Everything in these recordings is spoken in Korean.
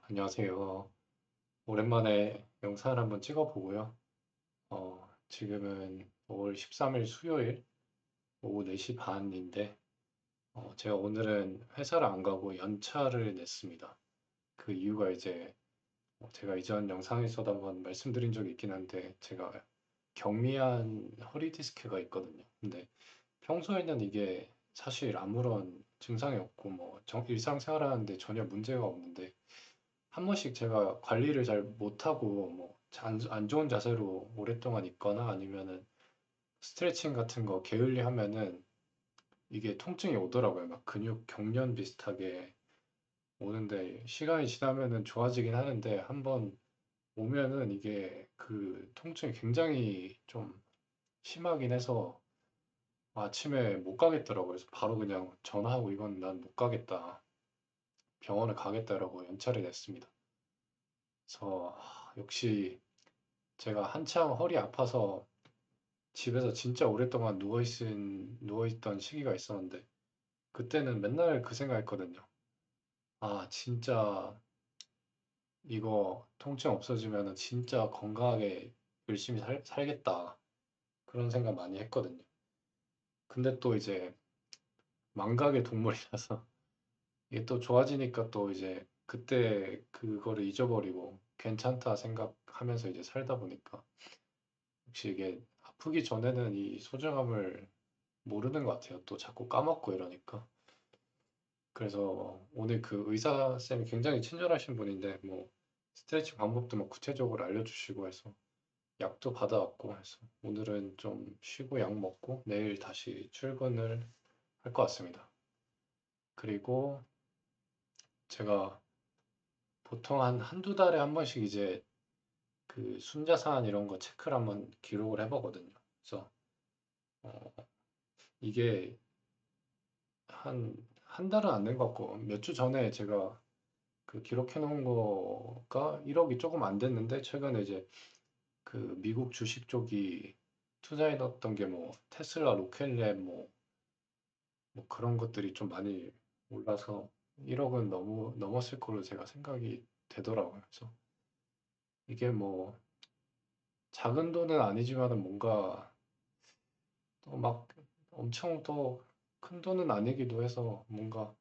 안녕하세요. 오랜만에 영상을 한번 찍어보고요. 지금은 5월 13일 수요일 오후 4시 반인데, 제가 오늘은 회사를 안 가고 연차를 냈습니다. 그 이유가 이제, 제가 이전 영상에서도 한번 말씀드린 적이 있긴 한데, 제가 경미한 허리 디스크가 있거든요. 근데 평소에는 이게 사실 아무런 증상이 없고, 일상생활 하는데 전혀 문제가 없는데, 한 번씩 제가 관리를 잘 못하고 안 좋은 자세로 오랫동안 있거나 아니면은 스트레칭 같은 거 게을리 하면은 이게 통증이 오더라고요. 막 근육 경련 비슷하게 오는데 시간이 지나면은 좋아지긴 하는데 한번 오면은 이게 그 통증이 굉장히 좀 심하긴 해서 아침에 못 가겠더라고요. 그래서 바로 그냥 전화하고 이건 난 못 가겠다. 병원을 가겠다라고 연차를 냈습니다. 그래서 역시 제가 한창 허리 아파서 집에서 진짜 오랫동안 누워있던 시기가 있었는데, 그때는 맨날 그 생각했거든요. 진짜 이거 통증 없어지면 진짜 건강하게 열심히 살겠다. 그런 생각 많이 했거든요. 근데 또 이제 망각의 동물이라서 이게 또 좋아지니까 또 이제 그때 그거를 잊어버리고 괜찮다 생각하면서 이제 살다 보니까 혹시 이게 아프기 전에는 이 소중함을 모르는 것 같아요. 또 자꾸 까먹고 이러니까. 그래서 오늘 그 의사 쌤이 굉장히 친절하신 분인데 스트레칭 방법도 구체적으로 알려주시고 해서 약도 받아왔고 해서 오늘은 좀 쉬고 약 먹고 내일 다시 출근을 할 것 같습니다. 그리고 제가 보통 한두 달에 한 번씩 이제 그 순자산 이런 거 체크를 한번 기록을 해보거든요. 그래서 어, 이게 한 달은 안 된 것 같고 몇 주 전에 제가 그 기록해 놓은 거가 1억이 조금 안 됐는데 최근에 이제 그 미국 주식 쪽이 투자해 놨던 게 테슬라, 로켓랩 그런 것들이 좀 많이 올라서 1억은 너무 넘었을 거로 제가 생각이 되더라고요. 그래서 이게 작은 돈은 아니지만은 뭔가 또 막 엄청 또 큰 돈은 아니기도 해서 뭔가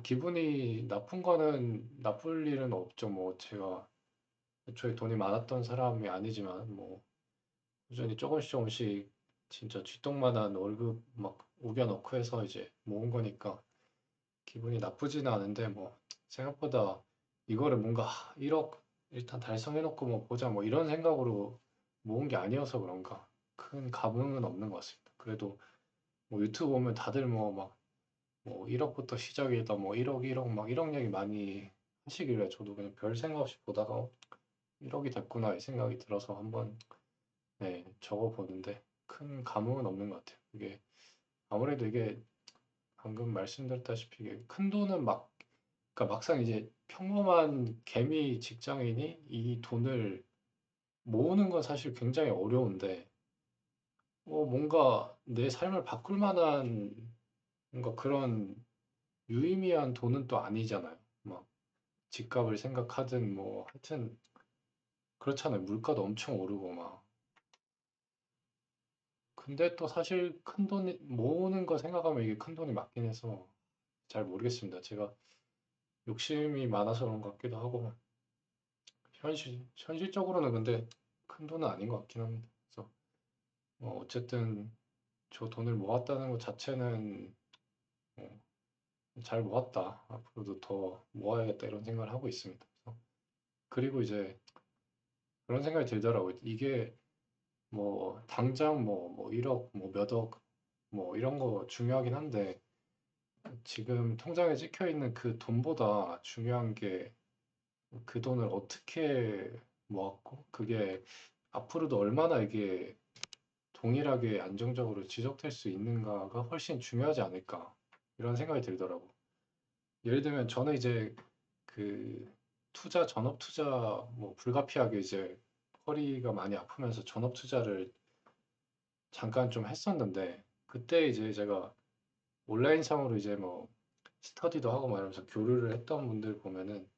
기분이 나쁜 거는 나쁠 일은 없죠. 제가 애초에 돈이 많았던 사람이 아니지만 꾸준히 조금씩 조금씩 진짜 쥐똥만한 월급 막 우겨넣고 해서 이제 모은 거니까 기분이 나쁘지는 않은데 생각보다 이거를 뭔가 1억 일단 달성해놓고 보자 이런 생각으로 모은 게 아니어서 그런가 큰 감흥은 없는 것 같습니다. 그래도 유튜브 보면 다들 1억부터 시작이다 1억 1억 막 1억 얘기 많이 하시길래 저도 그냥 별 생각 없이 보다가 1억이 됐구나 이 생각이 들어서 한번 네, 적어보는데 큰 감흥은 없는 것 같아요. 이게 아무래도 이게 방금 말씀드렸다시피 이게 큰 돈은 그러니까 막상 이제 평범한 개미 직장인이 이 돈을 모으는 건 사실 굉장히 어려운데 뭔가 내 삶을 바꿀 만한 뭔가 그런 유의미한 돈은 또 아니잖아요. 막 집값을 생각하든 하여튼 그렇잖아요. 물가도 엄청 오르고 막. 근데 또 사실 큰 돈 모으는 거 생각하면 이게 큰 돈이 맞긴 해서 잘 모르겠습니다. 제가 욕심이 많아서 그런 것 같기도 하고 현실적으로는 근데 큰 돈은 아닌 것 같긴 합니다. 그래서 어쨌든 저 돈을 모았다는 것 자체는 어, 잘 모았다. 앞으로도 더 모아야겠다 이런 생각을 하고 있습니다. 그리고 이제 그런 생각이 들더라고요. 이게 당장 1억 몇억 이런 거 중요하긴 한데 지금 통장에 찍혀 있는 그 돈보다 중요한 게 그 돈을 어떻게 모았고 그게 앞으로도 얼마나 이게 동일하게 안정적으로 지속될 수 있는가가 훨씬 중요하지 않을까 이런 생각이 들더라고. 예를 들면 저는 이제 그 전업 투자 불가피하게 이제 허리가 많이 아프면서 전업 투자를 잠깐 좀 했었는데 그때 이제 제가 온라인상으로 이제 스터디도 하고 막 이러면서 교류를 했던 분들 보면은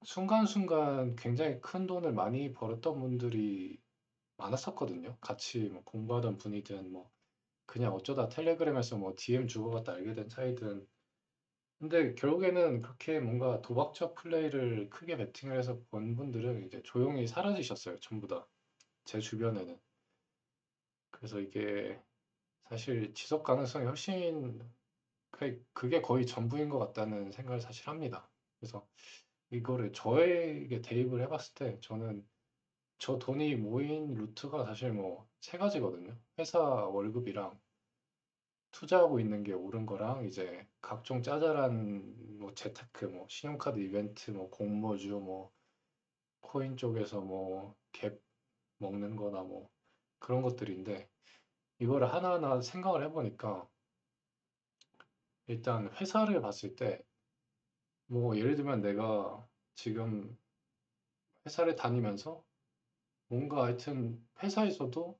순간순간 굉장히 큰 돈을 많이 벌었던 분들이 많았었거든요. 같이 뭐 공부하던 분이든 뭐 그냥 어쩌다 텔레그램에서 뭐 DM 주고받다 알게 된 사이든. 근데 결국에는 그렇게 뭔가 도박적 플레이를 크게 베팅을 해서 번 분들은 이제 조용히 사라지셨어요. 전부 다. 제 주변에는. 그래서 이게 사실 지속 가능성이 훨씬 그게 거의 전부인 것 같다는 생각을 사실 합니다. 그래서 이거를 저에게 대입을 해봤을 때 저는 저 돈이 모인 루트가 사실 뭐 세 가지거든요. 회사 월급이랑 투자하고 있는 게 옳은 거랑 이제 각종 짜잘한 뭐 재테크 뭐 신용카드 이벤트 뭐 공모주 뭐 코인 쪽에서 뭐 갭 먹는 거나 뭐 그런 것들인데 이거를 하나하나 생각을 해보니까 일단 회사를 봤을 때 뭐 예를 들면 내가 지금 회사를 다니면서 뭔가 하여튼 회사에서도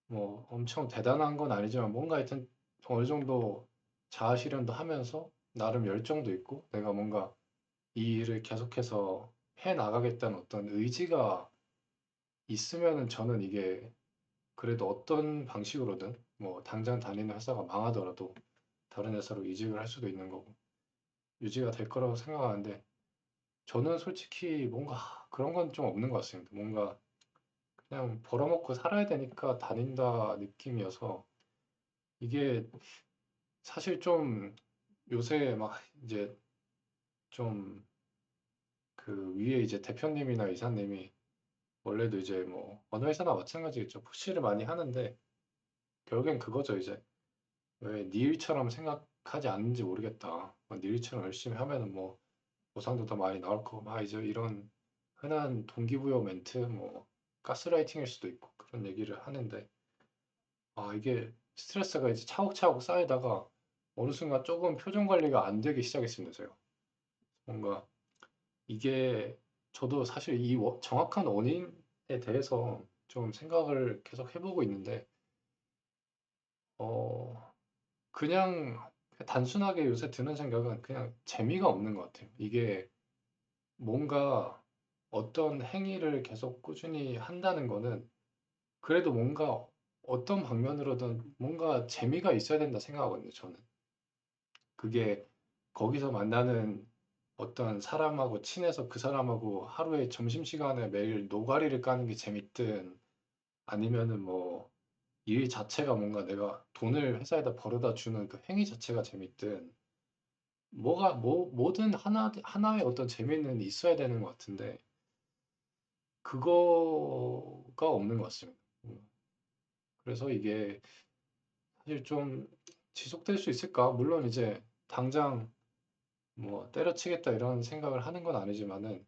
뭐 엄청 대단한 건 아니지만 뭔가 하여튼 어느 정도 자아 실현도 하면서 나름 열정도 있고 내가 뭔가 이 일을 계속해서 해 나가겠다는 어떤 의지가 있으면은 저는 이게 그래도 어떤 방식으로든 뭐 당장 다니는 회사가 망하더라도 다른 회사로 이직을 할 수도 있는 거고 유지가 될 거라고 생각하는데 저는 솔직히 뭔가 그런 건 좀 없는 것 같습니다. 뭔가 그냥 벌어먹고 살아야 되니까 다닌다 느낌이어서 이게 사실 좀 요새 막 이제 좀 그 위에 이제 대표님이나 이사님이 원래도 이제 뭐 어느 회사나 마찬가지겠죠. 푸시를 많이 하는데 결국엔 그거죠 이제. 왜 네 일처럼 생각하지 않는지 모르겠다. 네 일처럼 열심히 하면은 뭐 보상도 더 많이 나올 거고 막 이제 이런 흔한 동기부여 멘트 뭐 가스라이팅일 수도 있고 그런 얘기를 하는데 아 이게 스트레스가 이제 차곡차곡 쌓이다가 어느 순간 조금 표정 관리가 안 되기 시작했습니다 제가. 뭔가 이게 저도 사실 이 정확한 원인에 대해서 좀 생각을 계속 해보고 있는데 어 그냥 단순하게 요새 드는 생각은 그냥 재미가 없는 것 같아요. 이게 뭔가 어떤 행위를 계속 꾸준히 한다는 거는 그래도 뭔가 어떤 방면으로든 뭔가 재미가 있어야 된다 생각하거든요, 저는. 그게 거기서 만나는 어떤 사람하고 친해서 그 사람하고 하루에 점심시간에 매일 노가리를 까는 게 재밌든 아니면은 뭐 일 자체가 뭔가 내가 돈을 회사에다 벌어다 주는 그 행위 자체가 재밌든 뭐든 하나의 어떤 재미는 있어야 되는 것 같은데 그거가 없는 것 같습니다. 그래서 이게 사실 좀 지속될 수 있을까? 물론 이제 당장 뭐 때려치겠다 이런 생각을 하는 건 아니지만은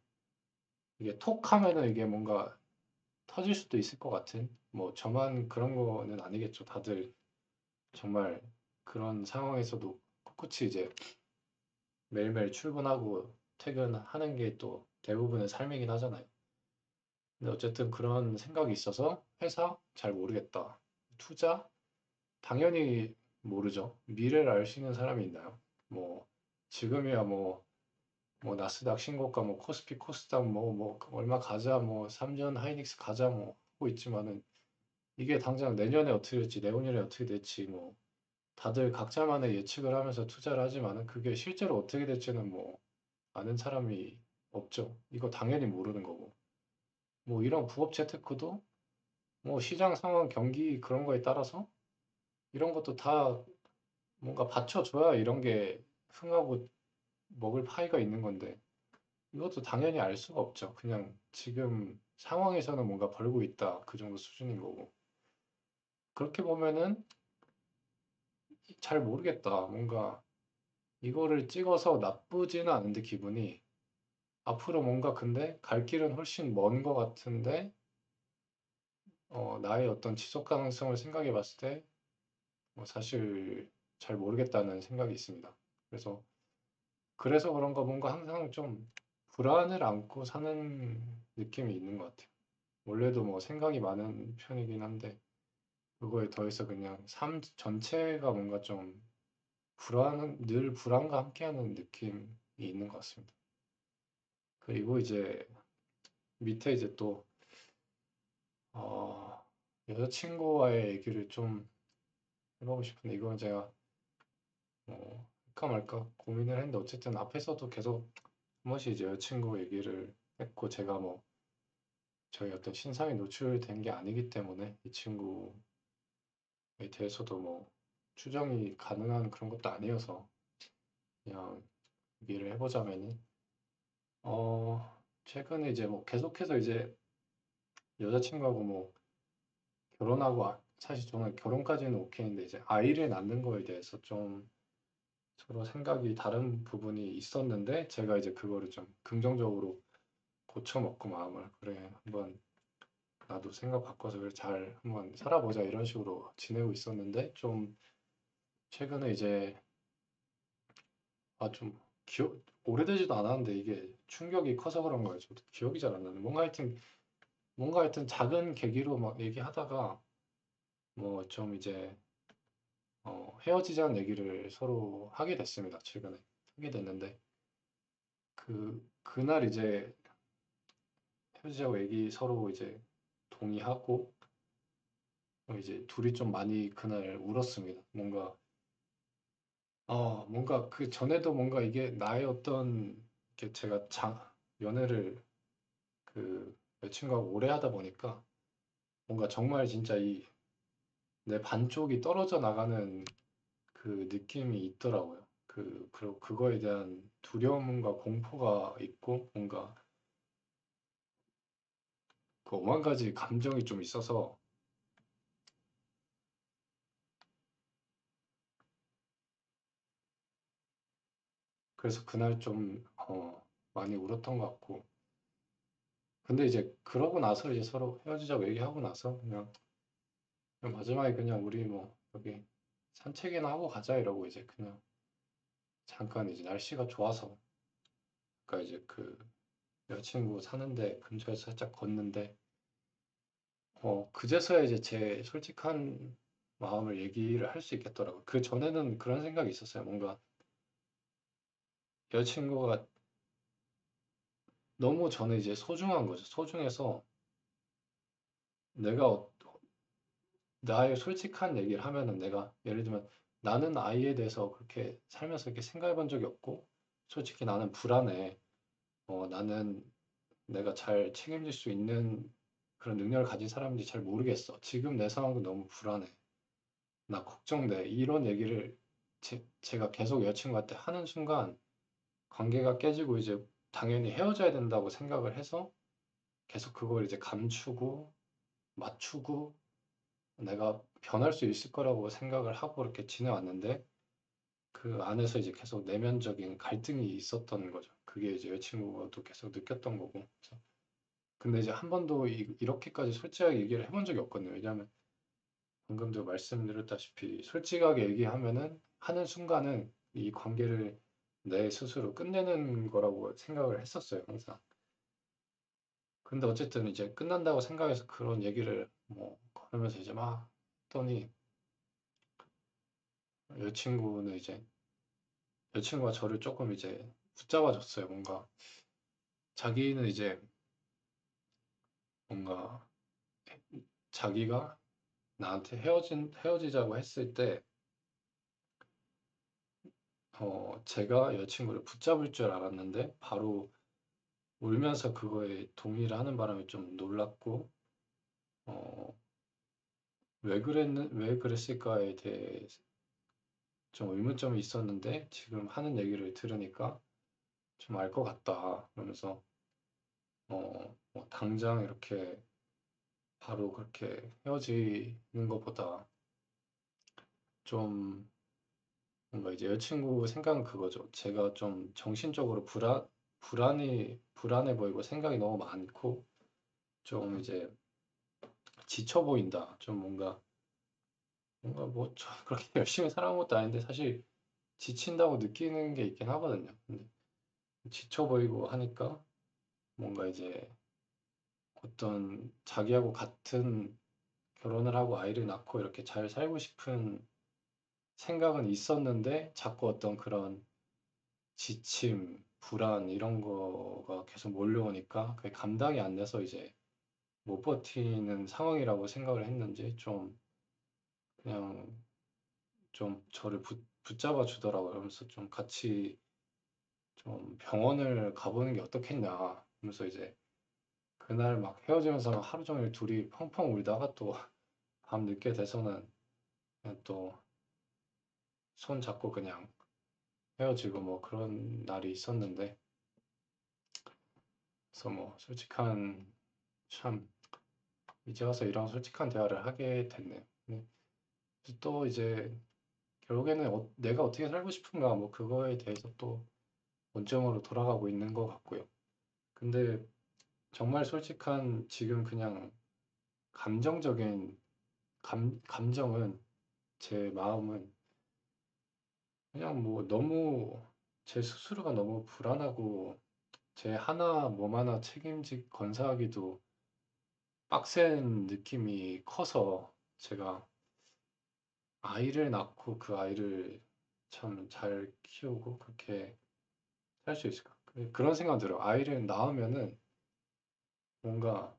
이게 톡 하면은 이게 뭔가 터질 수도 있을 것 같은 뭐 저만 그런 거는 아니겠죠. 다들 정말 그런 상황에서도 꿋꿋이 이제 매일매일 출근하고 퇴근하는 게 또 대부분의 삶이긴 하잖아요. 근데 어쨌든 그런 생각이 있어서 회사 잘 모르겠다. 투자 당연히 모르죠. 미래를 알 수 있는 사람이 있나요? 뭐 지금이야 뭐 나스닥 신고가 뭐 코스피 코스닥 뭐 얼마 가자 뭐 삼전 하이닉스 가자 뭐 하고 있지만은 이게 당장 내년에 어떻게 될지 내후년에 어떻게 될지 뭐 다들 각자만의 예측을 하면서 투자를 하지만은 그게 실제로 어떻게 될지는 뭐 아는 사람이 없죠. 이거 당연히 모르는 거고. 뭐 이런 부업 재테크도 뭐 시장 상황 경기 그런 거에 따라서 이런 것도 다 뭔가 받쳐줘야 이런 게 흥하고 먹을 파이가 있는 건데 이것도 당연히 알 수가 없죠. 그냥 지금 상황에서는 뭔가 벌고 있다. 그 정도 수준인 거고. 그렇게 보면은 잘 모르겠다. 뭔가 이거를 찍어서 나쁘지는 않은데 기분이 앞으로 뭔가 근데 갈 길은 훨씬 먼 것 같은데 나의 어떤 지속 가능성을 생각해 봤을 때 사실 잘 모르겠다는 생각이 있습니다. 그래서 그런가 뭔가 항상 좀 불안을 안고 사는 느낌이 있는 것 같아요. 원래도 뭐 생각이 많은 편이긴 한데 그거에 더해서 그냥 삶 전체가 뭔가 좀 늘 불안과 함께하는 느낌이 있는 것 같습니다. 그리고 이제 밑에 이제 또 어, 여자친구와의 얘기를 좀 해보고 싶은데 이건 제가 할까 말까 고민을 했는데 어쨌든 앞에서도 계속 한 번씩 이제 여자친구 얘기를 했고 제가 뭐 저희 어떤 신상이 노출된 게 아니기 때문에 이 친구에 대해서도 뭐 추정이 가능한 그런 것도 아니어서 그냥 얘기를 해보자면은 최근에 이제 뭐 계속해서 이제 여자친구하고 뭐 결혼하고 사실 저는 결혼까지는 오케이인데 이제 아이를 낳는 거에 대해서 좀 서로 생각이 다른 부분이 있었는데 제가 이제 그거를 좀 긍정적으로 고쳐먹고 마음을 그래 한번 나도 생각 바꿔서 그래 잘 한번 살아보자 이런 식으로 지내고 있었는데 좀 최근에 이제 좀 기억 오래되지도 않았는데 이게 충격이 커서 그런 거예요. 저도 기억이 잘 안 나는 뭔가 하여튼 작은 계기로 막 얘기하다가 뭐 좀 이제 헤어지자는 얘기를 서로 하게 됐습니다. 최근에 하게 됐는데 그날 이제 헤어지자고 얘기 서로 이제 동의하고 이제 둘이 좀 많이 그날 울었습니다. 뭔가 그 전에도 뭔가 이게 나의 어떤 이렇게 제가 연애를 그 여친구하고 오래 하다 보니까 뭔가 정말 진짜 이 내 반쪽이 떨어져 나가는 그 느낌이 있더라고요. 그리고 그거에 대한 두려움과 공포가 있고 뭔가 그 오만 가지 감정이 좀 있어서 그래서 그날 좀 많이 울었던 것 같고 근데 이제 그러고 나서 이제 서로 헤어지자고 얘기하고 나서 그냥 마지막에 그냥 우리 뭐 여기 산책이나 하고 가자 이러고 이제 그냥 잠깐 이제 날씨가 좋아서 그러니까 이제 그 여자친구 사는데 근처에서 살짝 걷는데 그제서야 이제 제 솔직한 마음을 얘기를 할 수 있겠더라고요. 그 전에는 그런 생각이 있었어요. 뭔가 여자친구가 너무 저는 이제 소중한 거죠. 소중해서 내가 나의 솔직한 얘기를 하면은 내가 예를 들면 나는 아이에 대해서 그렇게 살면서 이렇게 생각해 본 적이 없고 솔직히 나는 불안해. 나는 내가 잘 책임질 수 있는 그런 능력을 가진 사람인지 잘 모르겠어. 지금 내 상황도 너무 불안해. 나 걱정돼. 이런 얘기를 제가 계속 여자친구한테 하는 순간 관계가 깨지고 이제 당연히 헤어져야 된다고 생각을 해서 계속 그걸 이제 감추고 맞추고 내가 변할 수 있을 거라고 생각을 하고 이렇게 지내왔는데 그 안에서 이제 계속 내면적인 갈등이 있었던 거죠. 그게 이제 여자친구도 계속 느꼈던 거고. 그래서 근데 이제 한 번도 이렇게까지 솔직하게 얘기를 해본 적이 없거든요. 왜냐하면 방금도 말씀드렸다시피 솔직하게 얘기하면은 하는 순간은 이 관계를 내 스스로 끝내는 거라고 생각을 했었어요, 항상. 근데 어쨌든 이제 끝난다고 생각해서 그런 얘기를 뭐 걸으면서 이제 막 했더니 여자친구는 이제 여자친구가 저를 조금 이제 붙잡아줬어요. 뭔가 자기는 이제 뭔가 자기가 나한테 헤어지자고 했을 때 제가 여자친구를 붙잡을 줄 알았는데 바로 울면서 그거에 동의를 하는 바람에 좀 놀랐고 어, 왜 그랬을까에 대해 좀 의문점이 있었는데 지금 하는 얘기를 들으니까 좀 알 것 같다. 그러면서 뭐 당장 이렇게 바로 그렇게 헤어지는 것보다 좀 뭔가 이제 여자친구 생각은 그거죠. 제가 좀 정신적으로 불안해 보이고 생각이 너무 많고 좀 이제 지쳐 보인다. 좀 뭔가 뭐 저 그렇게 열심히 살아온 것도 아닌데 사실 지친다고 느끼는 게 있긴 하거든요. 근데 지쳐 보이고 하니까 뭔가 이제 어떤 자기하고 같은 결혼을 하고 아이를 낳고 이렇게 잘 살고 싶은 생각은 있었는데 자꾸 어떤 그런 지침, 불안 이런 거가 계속 몰려오니까 그게 감당이 안 돼서 이제 못 버티는 상황이라고 생각을 했는지 좀 그냥 좀 저를 붙잡아 주더라고요. 그러면서 좀 같이 좀 병원을 가보는 게 어떻겠냐. 하면서 이제 그날 막 헤어지면서 하루 종일 둘이 펑펑 울다가 또 밤 늦게 돼서는 그냥 또 손 잡고 그냥 헤어지고 뭐 그런 날이 있었는데, 그래서 뭐 솔직한, 참 이제 와서 이런 솔직한 대화를 하게 됐네요. 또 이제 결국에는 내가 어떻게 살고 싶은가 뭐 그거에 대해서 또 원점으로 돌아가고 있는 것 같고요. 근데 정말 솔직한 지금 그냥 감정적인 감정은, 제 마음은 그냥 뭐 너무 제 스스로가 너무 불안하고 제 하나 몸 하나 책임지 건사하기도 빡센 느낌이 커서, 제가 아이를 낳고 그 아이를 참 잘 키우고 그렇게 살 수 있을까? 그런 생각 들어요. 아이를 낳으면은 뭔가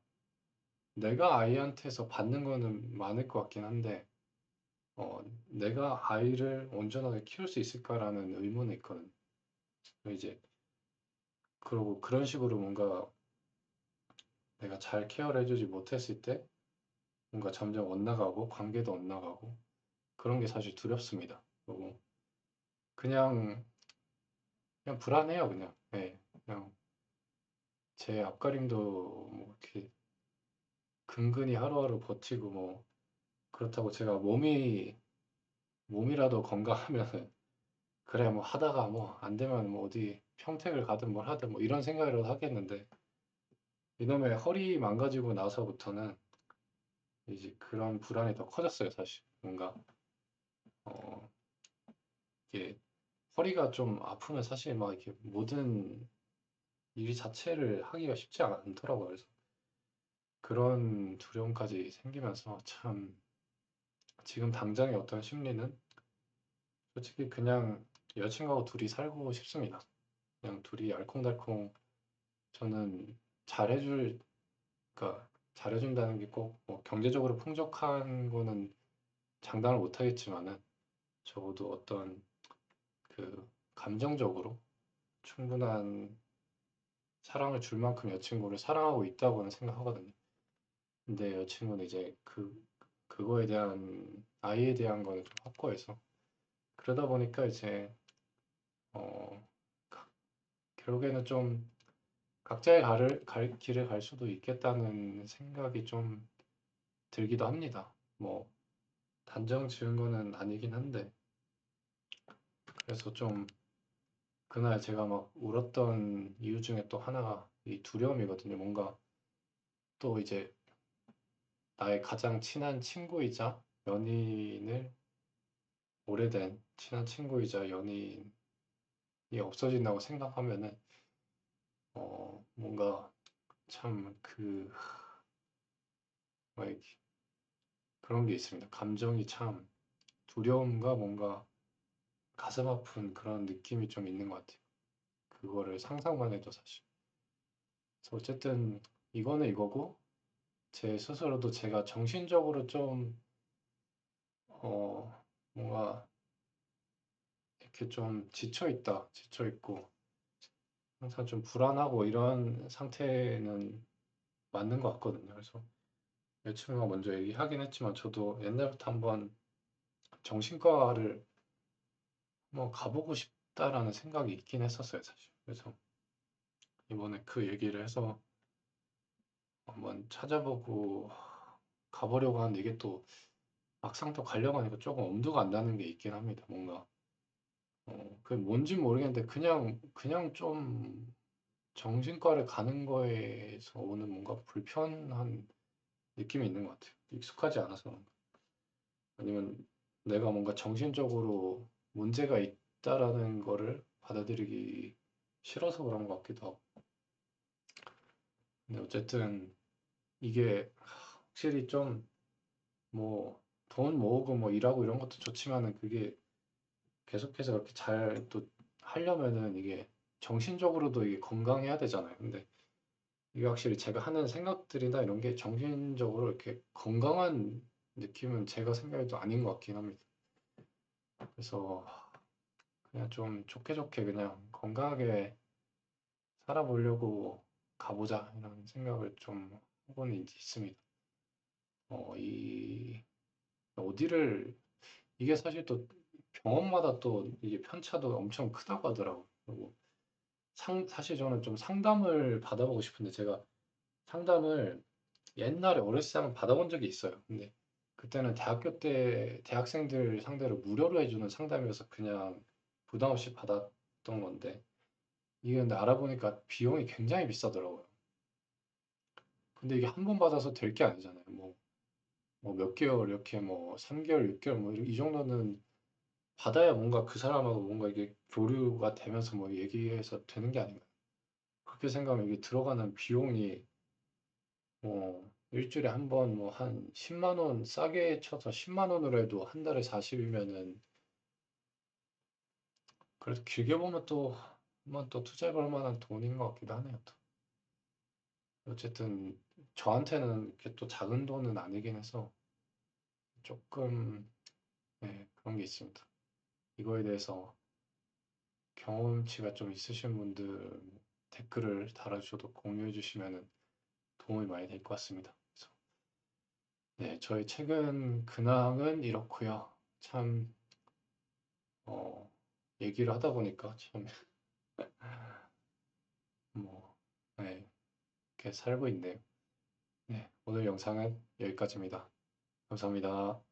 내가 아이한테서 받는 거는 많을 것 같긴 한데, 내가 아이를 온전하게 키울 수 있을까라는 의문이 있거든. 이제 그러고 그런 식으로 뭔가 내가 잘 케어를 해주지 못했을 때 뭔가 점점 엇나가고 관계도 엇나가고 그런 게 사실 두렵습니다. 그리고 그냥 그냥 불안해요. 그냥 그냥 제 앞가림도 뭐 이렇게 근근히 하루하루 버티고 뭐 그렇다고 제가 몸이라도 건강하면은 그래 뭐 하다가 뭐 안 되면 뭐 어디 평택을 가든 뭘 하든 뭐 이런 생각이라도 하겠는데, 이놈의 허리 망가지고 나서부터는 이제 그런 불안이 더 커졌어요. 사실 뭔가 어 이게 허리가 좀 아프면 사실 막 이렇게 모든 일 자체를 하기가 쉽지 않더라고요. 그래서 그런 두려움까지 생기면서 참 지금 당장의 어떤 심리는 솔직히 그냥 여자친구하고 둘이 살고 싶습니다. 그냥 둘이 알콩달콩, 저는 잘해줄, 그러니까 잘해준다는 게 꼭 뭐 경제적으로 풍족한 거는 장담을 못 하겠지만은 적어도 어떤 그 감정적으로 충분한 사랑을 줄 만큼 여자친구를 사랑하고 있다고는 생각하거든요. 근데 여자친구는 이제 그거에 대한, 아이에 대한 거는 좀 확고해서 그러다 보니까 이제 어 결국에는 좀 각자의 길을 갈 수도 있겠다는 생각이 좀 들기도 합니다. 뭐 단정 지은 거는 아니긴 한데, 그래서 좀 그날 제가 막 울었던 이유 중에 또 하나가 이 두려움이거든요. 뭔가 또 이제 나의 가장 친한 친구이자 연인을, 오래된 친한 친구이자 연인이 없어진다고 생각하면은 뭔가 참 뭐 이렇게 그런 게 있습니다. 감정이 참 두려움과 뭔가 가슴 아픈 그런 느낌이 좀 있는 것 같아요. 그거를 상상만 해도 사실. 그래서 어쨌든 이거는 이거고, 제 스스로도 제가 정신적으로 좀 뭔가 이렇게 좀 지쳐 있고 항상 좀 불안하고 이런 상태는 맞는 것 같거든요. 그래서 여자친구가 먼저 얘기하긴 했지만 저도 옛날부터 한번 정신과를 한번 가보고 싶다라는 생각이 있긴 했었어요, 사실. 그래서 이번에 그 얘기를 해서 한번 찾아보고 가보려고 하는데, 이게 또 막상 또 가려고 하니까 조금 엄두가 안 나는 게 있긴 합니다. 뭔가 그게 뭔진 모르겠는데 그냥 좀 정신과를 가는 거에서 오는 뭔가 불편한 느낌이 있는 것 같아요. 익숙하지 않아서 그런가. 아니면 내가 뭔가 정신적으로 문제가 있다라는 거를 받아들이기 싫어서 그런 것 같기도 하고. 근데 어쨌든 이게 확실히 좀 뭐 돈 모으고 뭐 일하고 이런 것도 좋지만은 그게 계속해서 그렇게 잘 또 하려면은 이게 정신적으로도 이게 건강해야 되잖아요. 근데 이게 확실히 제가 하는 생각들이나 이런 게 정신적으로 이렇게 건강한 느낌은 제가 생각해도 아닌 것 같긴 합니다. 그래서 그냥 좀 좋게 좋게 그냥 건강하게 살아보려고 가보자 이런 생각을 좀 하고는 있습니다. 이 어디를 이게 사실 또 병원마다 또 이게 편차도 엄청 크다고 하더라고요. 그리고 사실 저는 좀 상담을 받아보고 싶은데 제가 상담을 옛날에 어렸을 때 한번 받아본 적이 있어요. 근데 그때는 대학교 때 대학생들 상대로 무료로 해주는 상담이어서 그냥 부담 없이 받았던 건데 이게 근데 알아보니까 비용이 굉장히 비싸더라고요. 근데 이게 한 번 받아서 될 게 아니잖아요. 뭐 몇 개월 이렇게 뭐 3개월, 6개월 뭐 이 정도는 받아야 뭔가 그 사람하고 뭔가 이게 교류가 되면서 뭐 얘기해서 되는 게 아닌가요? 그렇게 생각하면 이게 들어가는 비용이 뭐 일주일에 한 번 뭐 한 10만 원 싸게 쳐서 10만 원으로 해도 한 달에 40이면은 그래도 길게 보면 또 한번 또 투자해 볼 만한 돈인 것 같기도 하네요. 또. 어쨌든 저한테는 이렇게 또 작은 돈은 아니긴 해서 조금 네, 그런 게 있습니다. 이거에 대해서 경험치가 좀 있으신 분들 댓글을 달아주셔도 공유해 주시면 도움이 많이 될 것 같습니다. 그래서 네, 저희 최근 근황은 이렇고요. 참 얘기를 하다 보니까 참 뭐, 네, 이렇게 살고 있네요. 네, 오늘 영상은 여기까지입니다. 감사합니다.